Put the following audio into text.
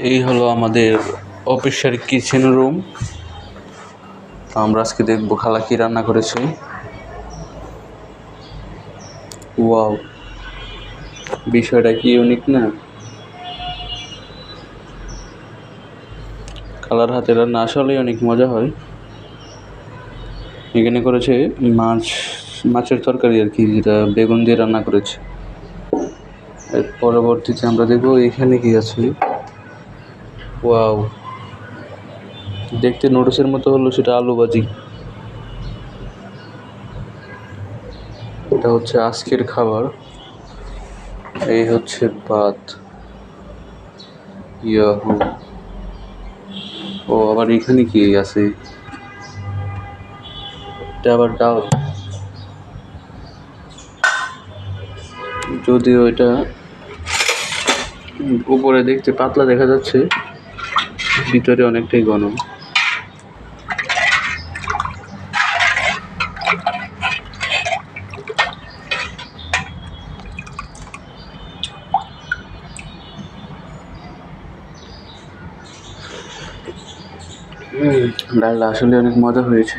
এই হলো আমাদের অফিসের কিচেন রুম। আমরা আজকে দেখবো খালা কি রান্না করেছে। ওয়াও, বিষয়টা কি ইউনিক না? খালার হাতে রান্না আসলেই অনেক মজা হয়। এখানে করেছে মাছের তরকারি আর কি, যেটা বেগুন দিয়ে রান্না করেছে। এর পরবর্তীতে আমরা দেখবো এখানে কি আছে। ওয়াও, দেখতে নুডলসের মতো হলো, সেটা আলু ভাজি। এটা হচ্ছে আজকের খাবার। এই হচ্ছে ভাত। ইয়াহু, ও আবার এখানে কি আছে, এটা আবার ডাল। যদিও এটা উপরে দেখতে পাতলা দেখা যাচ্ছে, ভিতরে অনেকটাই ঘন। ডালটা আসলে অনেক মজা হয়েছে।